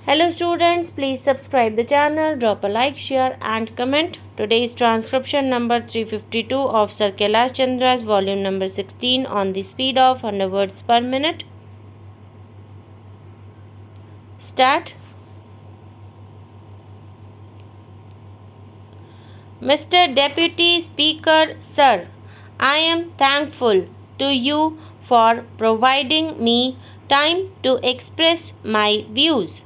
Hello students, please subscribe the channel, drop a like, share and comment. Today's transcription number 352 of Sir Kailash Chandra's volume number 16 on the speed of 100 words per minute. Start. Mr. Deputy Speaker, Sir, I am thankful to you for providing me time to express my views.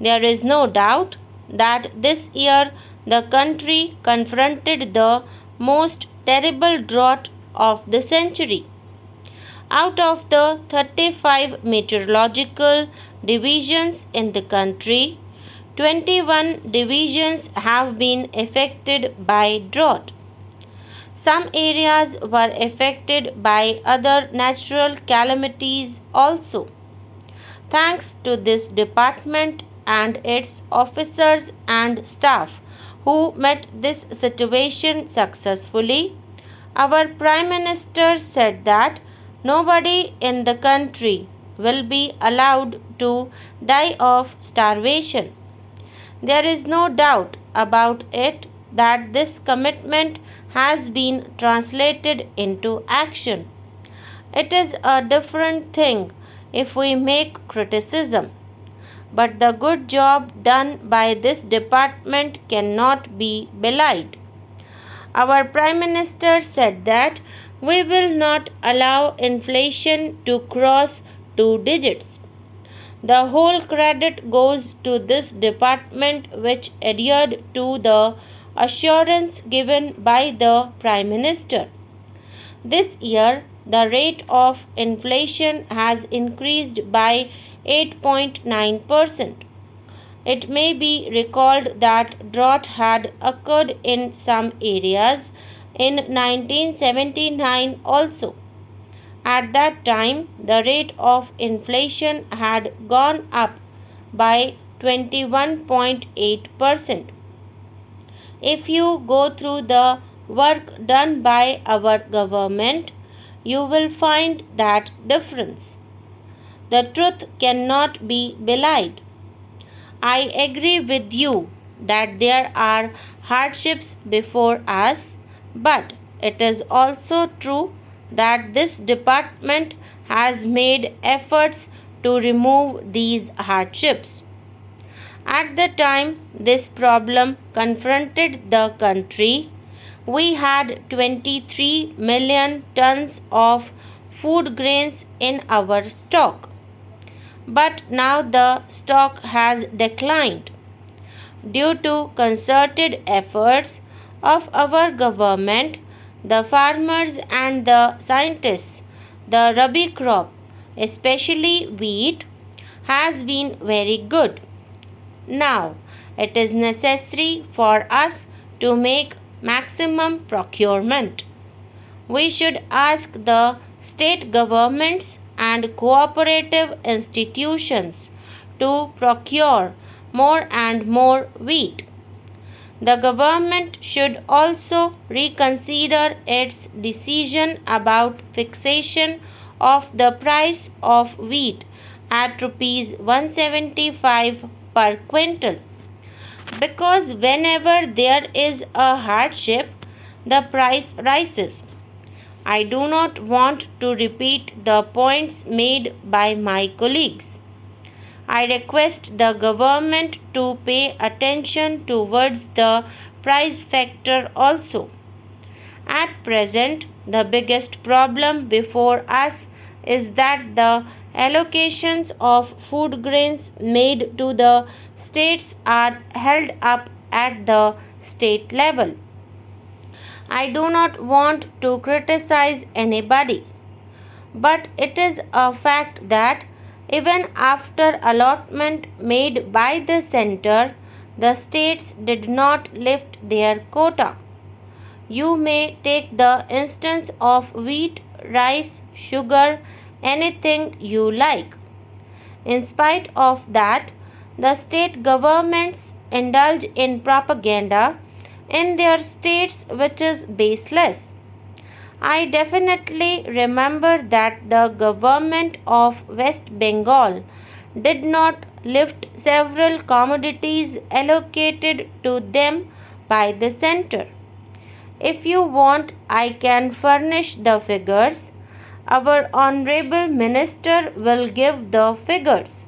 There is no doubt that this year the country confronted the most terrible drought of the century. Out of the 35 meteorological divisions in the country, 21 divisions have been affected by drought. Some areas were affected by other natural calamities also. Thanks to this department and its officers and staff who met this situation successfully, our Prime Minister said that nobody in the country will be allowed to die of starvation. There is no doubt about it that this commitment has been translated into action. It is a different thing if we make criticism, but the good job done by this department cannot be belied. Our Prime Minister said that we will not allow inflation to cross 2 digits. The whole credit goes to this department, which adhered to the assurance given by the Prime Minister. This year, the rate of inflation has increased by 8.9%. It may be recalled that drought had occurred in some areas in 1979 also. At that time, the rate of inflation had gone up by 21.8%. If you go through the work done by our government, you will find that difference. The truth cannot be belied. I agree with you that there are hardships before us, but it is also true that this department has made efforts to remove these hardships. At the time this problem confronted the country, we had 23 million tons of food grains in our stock. But now the stock has declined. Due to concerted efforts of our government, the farmers and the scientists, the rabi crop, especially wheat, has been very good. Now, it is necessary for us to make maximum procurement. We should ask the state governments and cooperative institutions to procure more and more wheat. The government should also reconsider its decision about fixation of the price of wheat at rupees 175 per quintal, because whenever there is a hardship, the price rises. I do not want to repeat the points made by my colleagues. I request the government to pay attention towards the price factor also. At present, the biggest problem before us is that the allocations of food grains made to the states are held up at the state level. I do not want to criticize anybody, but it is a fact that even after allotment made by the center, the states did not lift their quota. You may take the instance of wheat, rice, sugar, anything you like. In spite of that, the state governments indulge in propaganda in their states which is baseless. I definitely remember that the government of West Bengal did not lift several commodities allocated to them by the center. If you want, I can furnish the figures. Our Honorable Minister will give the figures.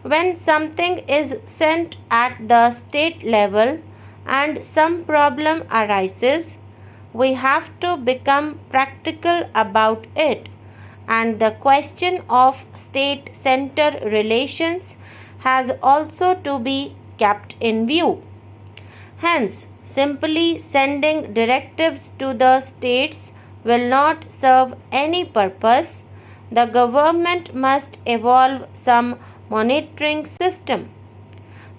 When something is sent at the state level and some problem arises, we have to become practical about it, and the question of state center relations has also to be kept in view. Hence, simply sending directives to the states will not serve any purpose. The government must evolve some monitoring system.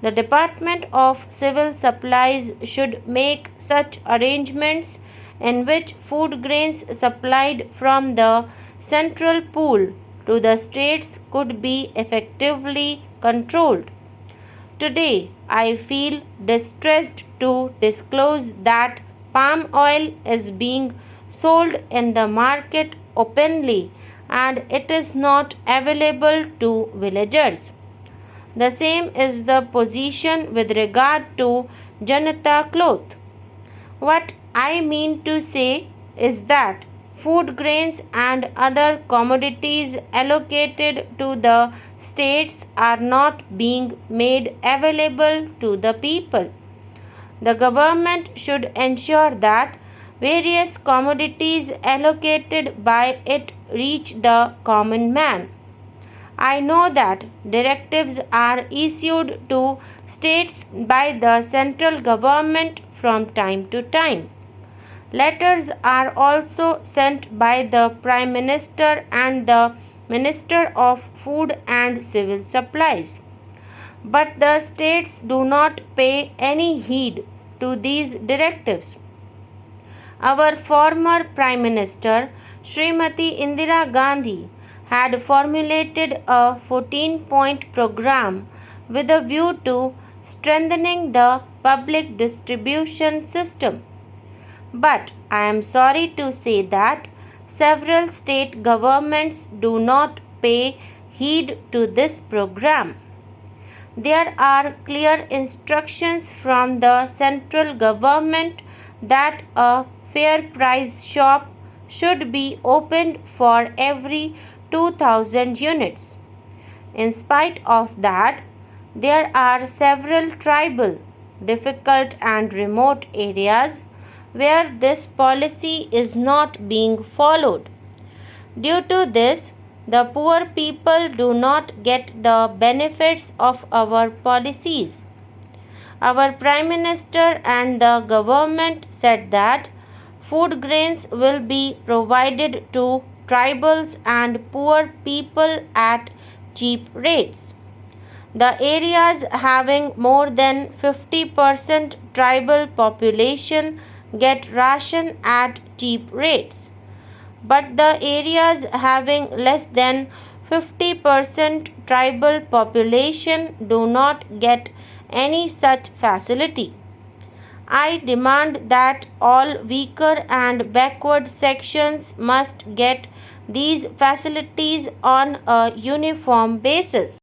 The Department of Civil Supplies should make such arrangements in which food grains supplied from the central pool to the states could be effectively controlled. Today, I feel distressed to disclose that palm oil is being sold in the market openly and it is not available to villagers. The same is the position with regard to Janata cloth. What I mean to say is that food grains and other commodities allocated to the states are not being made available to the people. The government should ensure that various commodities allocated by it reach the common man. I know that directives are issued to states by the central government from time to time. Letters are also sent by the Prime Minister and the Minister of Food and Civil Supplies. But the states do not pay any heed to these directives. Our former Prime Minister, Srimati Indira Gandhi, had formulated a 14-point program with a view to strengthening the public distribution system. But I am sorry to say that several state governments do not pay heed to this program. There are clear instructions from the central government that a fair price shop should be opened for every 2000 units. In spite of that, there are several tribal, difficult, and remote areas where this policy is not being followed. Due to this, the poor people do not get the benefits of our policies. Our Prime Minister and the government said that food grains will be provided to tribals and poor people at cheap rates. The areas having more than 50% tribal population get ration at cheap rates, but the areas having less than 50% tribal population do not get any such facility. I demand that all weaker and backward sections must get these facilities on a uniform basis.